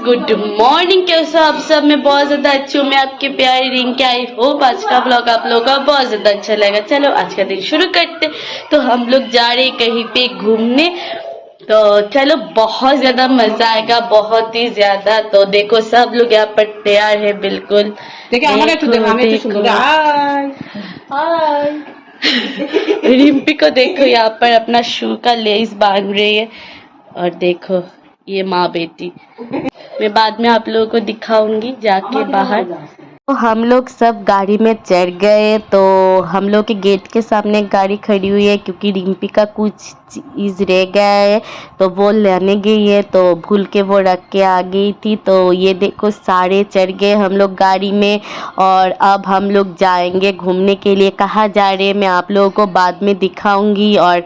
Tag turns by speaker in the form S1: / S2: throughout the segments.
S1: Good morning. कैसे हो आप सब? मैं बहुत ज़्यादा अच्छी हूँ। मैं आपके प्यारी रिंकी। आई होप आज का ब्लॉग आप लोगों को बहुत ज़्यादा अच्छा लगेगा। चलो आज का दिन शुरू करते। तो हम लोग जा रहे कहीं पे घूमने, तो चलो बहुत ज़्यादा मज़ा आएगा, बहुत ही ज़्यादा। तो देखो सब लोग यहाँ पर तैयार है बिल्कुल। रिम्पी को देखो यहाँ पर अपना शू का लेस बांध रही है। और देखो ये माँ बेटी। मैं बाद में आप लोगों को दिखाऊंगी जाके बाहर। तो हम लोग सब गाड़ी में चढ़ गए। तो हम लोग के गेट के सामने एक गाड़ी खड़ी हुई है, क्योंकि रिम्पी का कुछ चीज़ रह गया है तो वो लेने गई है, तो भूल के वो रख के आ गई थी। तो ये देखो सारे चढ़ गए हम लोग गाड़ी में। और अब हम लोग जाएंगे घूमने के लिए। कहाँ जा रहे हैं मैं आप लोगों को बाद में दिखाऊंगी। और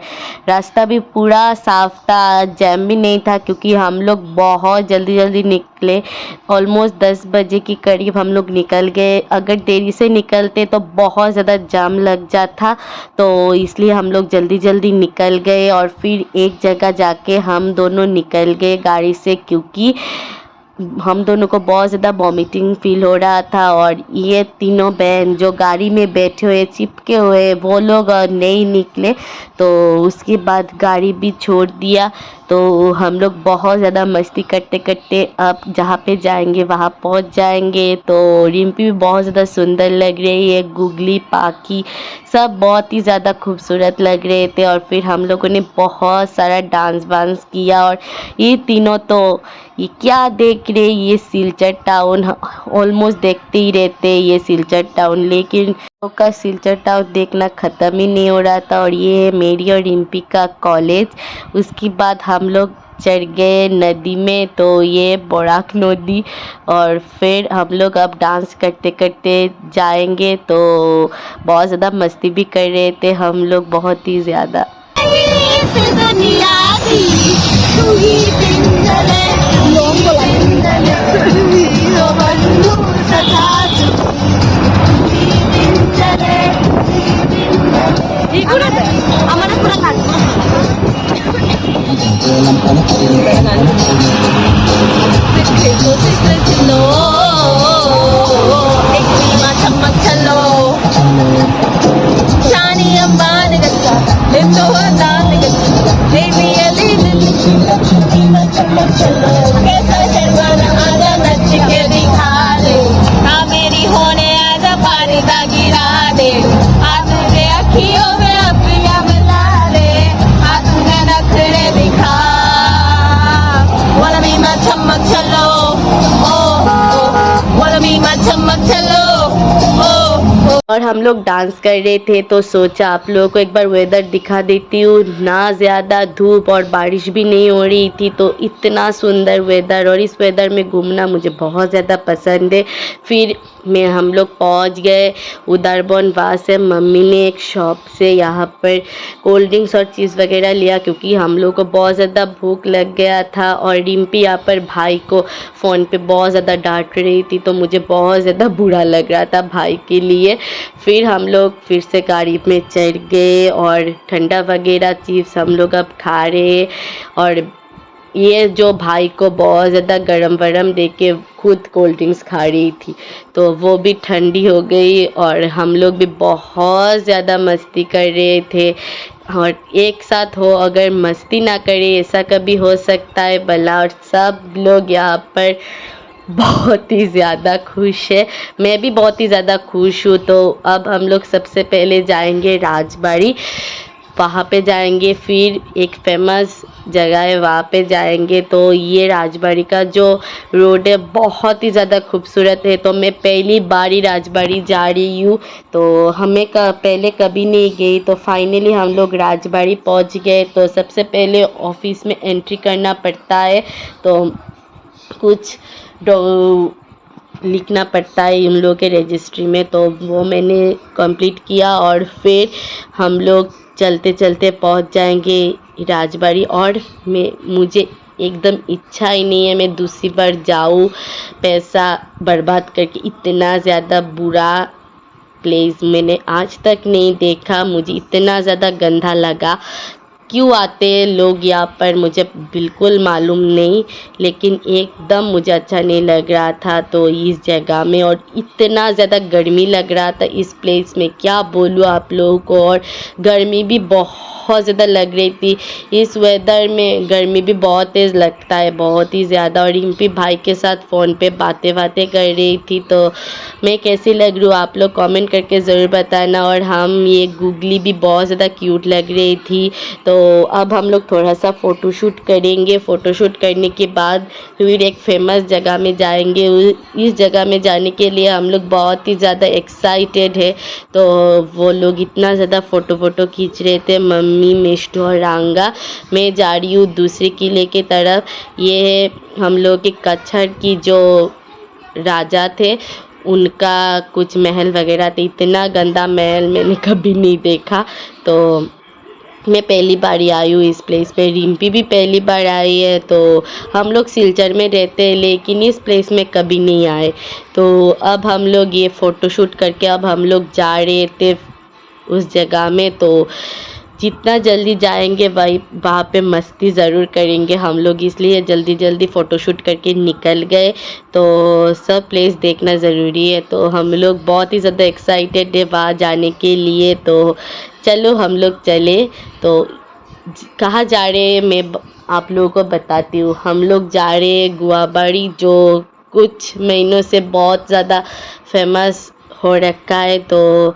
S1: रास्ता भी पूरा साफ था, जैम भी नहीं था, क्योंकि हम लोग बहुत जल्दी निकले। ऑलमोस्ट 10 बजे के करीब हम लोग निकल गए। अगर देरी से निकलते तो बहुत ज़्यादा जाम लग जाता, तो इसलिए हम लोग जल्दी निकल गए। और फिर एक जगह जाके हम दोनों निकल गए गाड़ी से, क्योंकि हम दोनों को बहुत ज़्यादा वॉमिटिंग फील हो रहा था। और ये तीनों बहन जो गाड़ी में बैठे हुए चिपके हुए वो लोग नहीं निकले। तो उसके बाद गाड़ी भी छोड़ दिया। तो हम लोग बहुत ज़्यादा मस्ती करते करते अब जहाँ पे जाएंगे वहाँ पहुँच जाएंगे। तो रिम्पी भी बहुत ज़्यादा सुंदर लग रही है, गुगली पाकी सब बहुत ही ज़्यादा खूबसूरत लग रहे थे। और फिर हम लोगों ने बहुत सारा डांस वांस किया। और ये तीनों तो ये क्या देख रहे, ये सिलचर टाउन ऑलमोस्ट देखते ही रहते ये सिलचर टाउन, लेकिन का सिलचर टाउन देखना ख़त्म ही नहीं हो रहा था। और ये है मेरी और रिम्पी का कॉलेज। उसके बाद हम लोग चढ़ गए नदी में, तो ये बोराक नदी। और फिर हम लोग अब डांस करते करते जाएंगे। तो बहुत ज़्यादा मस्ती भी कर रहे थे हम लोग, बहुत ही ज़्यादा।
S2: मेरी होने आजा पानी दा गिरा दे, आ तुझे अखियों में अपनियां मिला दे, आ तुझे नखरे दिखा, वाला मी मा चमक चलो, वाला मी मा चमक चलो।
S1: और हम लोग डांस कर रहे थे, तो सोचा आप लोगों को एक बार वेदर दिखा देती हूँ। ना ज़्यादा धूप और बारिश भी नहीं हो रही थी, तो इतना सुंदर वेदर। और इस वेदर में घूमना मुझे बहुत ज़्यादा पसंद है। फिर हम लोग पहुँच गए उधरबन। वहाँ से मम्मी ने एक शॉप से यहाँ पर कोल्ड ड्रिंक्स और चीज़ वगैरह लिया, क्योंकि हम लोग को बहुत ज़्यादा भूख लग गया था। और रिम्पी यहाँ पर भाई को फ़ोन पे बहुत ज़्यादा डांट रही थी, तो मुझे बहुत ज़्यादा बुरा लग रहा था भाई के लिए। फिर हम लोग फिर से गाड़ी में चढ़ गए और ठंडा वगैरह चीज़ हम लोग अब खा रहे। और ये जो भाई को बहुत ज़्यादा गरम वरम दे के खुद कोल्ड ड्रिंक्स खा रही थी, तो वो भी ठंडी हो गई। और हम लोग भी बहुत ज़्यादा मस्ती कर रहे थे। और एक साथ हो अगर मस्ती ना करे, ऐसा कभी हो सकता है भला। और सब लोग यहाँ पर बहुत ही ज़्यादा खुश है, मैं भी बहुत ही ज़्यादा खुश हूँ। तो अब हम लोग सबसे पहले जाएंगे राजबाड़ी, वहाँ पे जाएंगे। फिर एक फेमस जगह है वहाँ पे जाएंगे। तो ये राजबाड़ी का जो रोड है बहुत ही ज़्यादा खूबसूरत है। तो मैं पहली बार ही राजबाड़ी जा रही हूँ, तो हमें पहले कभी नहीं गई। तो फाइनली हम लोग राजबाड़ी पहुँच गए। तो सबसे पहले ऑफिस में एंट्री करना पड़ता है, तो कुछ लिखना पड़ता है उन लोगों के रजिस्ट्री में, तो वो मैंने कंप्लीट किया। और फिर हम लोग चलते चलते पहुंच जाएंगे राजबाड़ी। और मुझे एकदम इच्छा ही नहीं है मैं दूसरी बार जाऊँ पैसा बर्बाद करके। इतना ज़्यादा बुरा प्लेस मैंने आज तक नहीं देखा, मुझे इतना ज़्यादा गंदा लगा। क्यों आते हैं लोग यहाँ पर मुझे बिल्कुल मालूम नहीं, लेकिन एकदम मुझे अच्छा नहीं लग रहा था तो इस जगह में, और इतना ज़्यादा गर्मी लग रहा था इस प्लेस में, क्या बोलूँ आप लोगों को। और गर्मी भी बहुत ज़्यादा लग रही थी। इस वेदर में गर्मी भी बहुत तेज़ लगता है, बहुत ही ज़्यादा। और रिम्पी भाई के साथ फ़ोन पे बातें कर रही थी। तो मैं कैसी लग रही हूँ आप लोग कमेंट करके ज़रूर बताना। और हम ये गुगली भी बहुत ज़्यादा क्यूट लग रही थी। तो अब हम लोग थोड़ा सा फ़ोटोशूट करेंगे। फ़ोटोशूट करने के बाद फिर एक फेमस जगह में जाएंगे। इस जगह में जाने के लिए हम लोग बहुत ही ज़्यादा एक्साइटेड है। तो वो लोग इतना ज़्यादा फ़ोटो खींच रहे थे, मम्मी, मिष्टू और रांगा। मैं जा रही हूँ दूसरे किले की तरफ। ये है हम लोग के कच्छर की जो राजा थे उनका कुछ महल वगैरह थे। इतना गंदा महल मैंने कभी नहीं देखा। तो मैं पहली बार ही आई हूँ इस प्लेस पे। रिम्पी भी पहली बार आई है। तो हम लोग सिलचर में रहते हैं लेकिन इस प्लेस में कभी नहीं आए। तो अब हम लोग ये फ़ोटोशूट करके अब हम लोग जा रहे थे उस जगह में। तो जितना जल्दी जाएंगे वहाँ पे मस्ती ज़रूर करेंगे हम लोग, इसलिए जल्दी फ़ोटोशूट करके निकल गए। तो सब प्लेस देखना ज़रूरी है। तो हम लोग बहुत ही ज़्यादा एक्साइटेड है वहाँ जाने के लिए। तो चलो हम लोग चले। तो कहाँ जा रहे हैं मैं आप लोगों को बताती हूँ। हम लोग जा रहे हैं गुआबाड़ी, जो कुछ महीनों से बहुत ज़्यादा फेमस हो रखा है। तो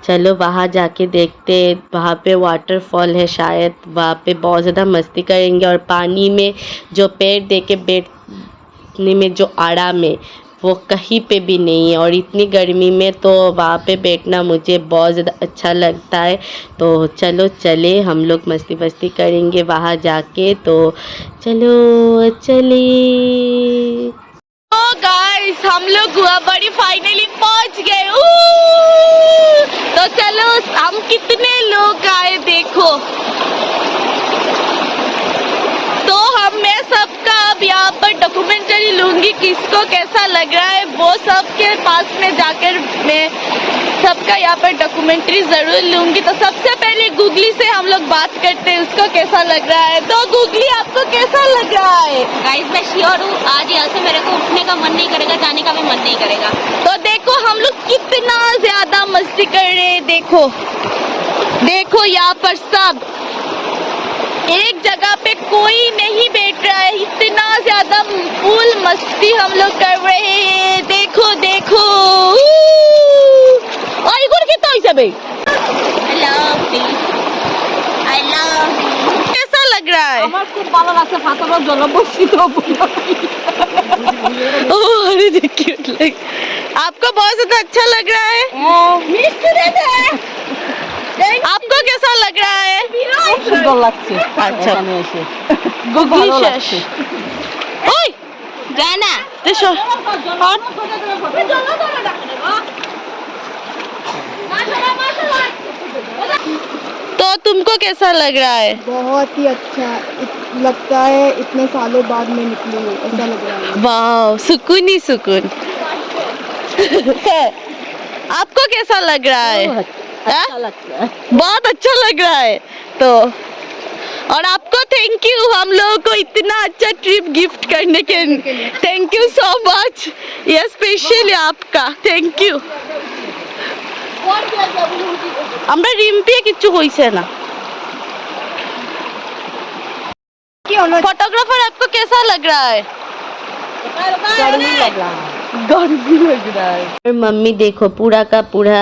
S1: चलो वहाँ जाके देखते हैं। वहाँ पे वाटरफॉल है शायद, वहाँ पे बहुत ज़्यादा मस्ती करेंगे। और पानी में जो पैर दे के बैठने में जो आराम है वो कहीं पे भी नहीं है। और इतनी गर्मी में तो वहाँ पे बैठना मुझे बहुत ज़्यादा अच्छा लगता है। तो चलो चले, हम लोग मस्ती करेंगे वहाँ जाके। तो चलो चले। तो गाइस हम लोग गुआबाड़ी फाइनली पहुँच गए। तो चलो हम कितने लोग आए देखो। तो मैं सबका अब यहाँ पर डॉक्यूमेंट्री लूँगी, किसको कैसा लग रहा है वो सबके पास में जाकर मैं सबका यहाँ पर डॉक्यूमेंट्री ज़रूर लूँगी। तो सबसे पहले गुगली से हम लोग बात करते हैं, उसको कैसा लग रहा है। तो गुगली आपको कैसा लग रहा है?
S2: गाइस मैं श्योर हूँ आज यहाँ से मेरे को उठने का मन नहीं करेगा, जाने का भी मन नहीं करेगा।
S1: तो देखो हम लोग कितना ज़्यादा मस्ती कर रहे हैं। देखो यहाँ पर सब एक जगह पे कोई नहीं बैठ रहा है। इतना ज़्यादा फुल मस्ती हम लोग कर रहे हैं। देखो आई गुड़ कितना ही सब
S2: I love you।
S1: कैसा लग रहा है?
S2: আমার খুব ভালো লাগছে, ফাটানো জলবর্ষিত
S1: अरे देखिए आपको बहुत ज़्यादा अच्छा लग रहा है। आपको कैसा लग रहा है?
S2: সুন্দর লাগছে।
S1: अच्छा
S2: গুগলি
S1: শেষ। ওই
S2: জানা
S1: দেখো तो तुमको कैसा लग रहा है?
S3: बहुत ही अच्छा लगता है। इतने सालों बाद मैं निकली हूँ, ऐसा लग रहा है।
S1: वाह सुकून ही सुकून। आपको कैसा लग रहा है?
S3: अच्छा लगता है।
S1: बहुत अच्छा लग रहा है। तो और आपको थैंक यू हम लोगों को इतना अच्छा ट्रिप गिफ्ट करने के लिए। थैंक यू सो मच, ये स्पेशली आपका थैंक यू। আমরা রিম্পি কিছু কইছে না। फोटोग्राफर आपको कैसा लग रहा है?
S3: गर्मी लग रहा है।
S1: गर्मी लग रहा है। और मम्मी देखो पूरा का पूरा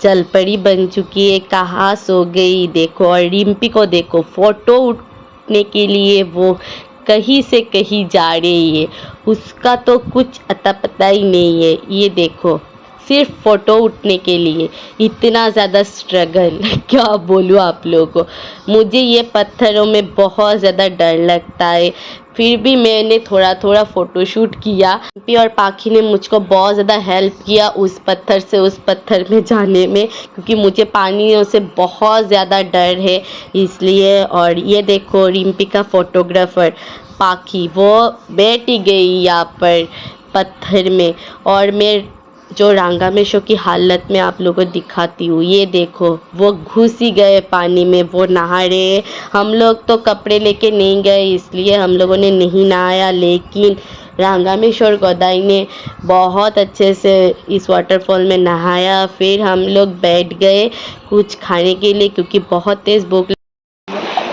S1: जलपरी बन चुकी है, कहाँ सो गई देखो। और रिम्पी को देखो फोटो उठने के लिए वो कहीं से कहीं जा रही है, उसका तो कुछ अता पता ही नहीं है। ये देखो सिर्फ फ़ोटो उठने के लिए इतना ज़्यादा स्ट्रगल क्या बोलूँ आप लोगों को। मुझे ये पत्थरों में बहुत ज़्यादा डर लगता है, फिर भी मैंने थोड़ा फ़ोटोशूट किया। और पाखी ने मुझको बहुत ज़्यादा हेल्प किया उस पत्थर से उस पत्थर में जाने में, क्योंकि मुझे पानियों से बहुत ज़्यादा डर है इसलिए। और ये देखो रिम्पी का फ़ोटोग्राफ़र पाखी वो बैठ ही गई यहाँ पर पत्थर में, और मैं जो रांगामेशो की हालत में आप लोगों को दिखाती हूँ। ये देखो वो घुस ही गए पानी में, वो नहा रहे हैं। हम लोग तो कपड़े लेके नहीं गए इसलिए हम लोगों ने नहीं नहाया, लेकिन रांगामेशो और गोदाई ने बहुत अच्छे से इस वाटरफॉल में नहाया। फिर हम लोग बैठ गए कुछ खाने के लिए क्योंकि बहुत तेज़ भूख।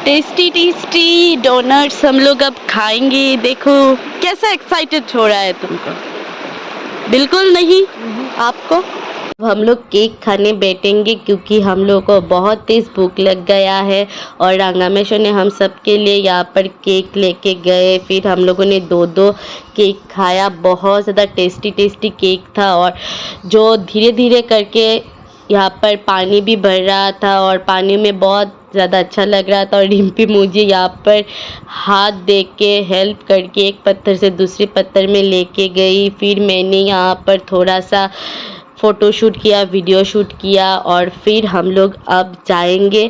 S1: टेस्टी टेस्टी डोनट्स हम लोग अब खाएंगे। देखो कैसा एक्साइटेड हो रहा है तुमको? बिल्कुल नहीं आपको? अब हम लोग केक खाने बैठेंगे क्योंकि हम लोग को बहुत तेज़ भूख लग गया है और रांगामेशो ने हम सब के लिए यहाँ पर केक लेके गए। फिर हम लोगों ने 2-2 केक खाया। बहुत ज़्यादा टेस्टी टेस्टी केक था और जो धीरे धीरे करके यहाँ पर पानी भी भर रहा था और पानी में बहुत ज़्यादा अच्छा लग रहा था। और रिम्पी मुझे यहाँ पर हाथ दे के हेल्प करके एक पत्थर से दूसरे पत्थर में लेके गई। फिर मैंने यहाँ पर थोड़ा सा फ़ोटो शूट किया, वीडियो शूट किया और फिर हम लोग अब जाएंगे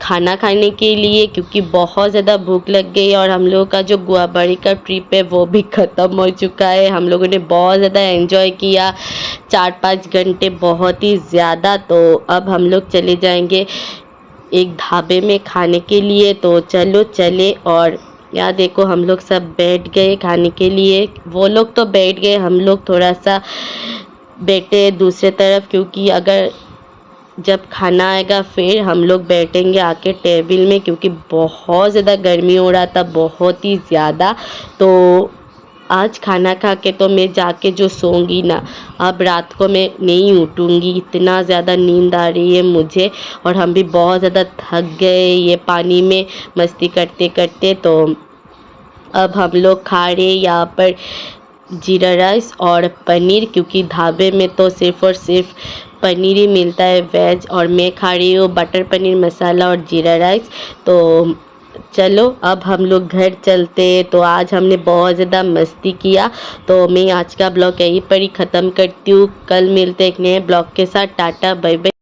S1: खाना खाने के लिए क्योंकि बहुत ज़्यादा भूख लग गई। और हम लोगों का जो गुआबाड़ी का ट्रिप है वो भी ख़त्म हो चुका है। हम लोगों ने बहुत ज़्यादा एंजॉय किया, 4-5 घंटे बहुत ही ज़्यादा। तो अब हम लोग चले जाएंगे एक ढाबे में खाने के लिए। तो चलो चले। और यहाँ देखो हम लोग सब बैठ गए खाने के लिए। वो लोग तो बैठ गए, हम लोग थोड़ा सा बैठे दूसरे तरफ क्योंकि अगर जब खाना आएगा फिर हम लोग बैठेंगे आके टेबल में क्योंकि बहुत ज़्यादा गर्मी हो रहा था, बहुत ही ज़्यादा। तो आज खाना खा के तो मैं जाके जो सोऊंगी ना, अब रात को मैं नहीं उठूंगी, इतना ज़्यादा नींद आ रही है मुझे। और हम भी बहुत ज़्यादा थक गए ये पानी में मस्ती करते करते। तो अब हम लोग खा रहे यहाँ पर जीरा राइस और पनीर क्योंकि ढाबे में तो सिर्फ़ और सिर्फ पनीर ही मिलता है वेज। और मैं खा रही हूँ बटर पनीर मसाला और जीरा राइस। तो चलो अब हम लोग घर चलते। तो आज हमने बहुत ज़्यादा मस्ती किया। तो मैं आज का ब्लॉग यहीं पर ही ख़त्म करती हूँ। कल मिलते एक नए ब्लॉग के साथ। Tata bye bye.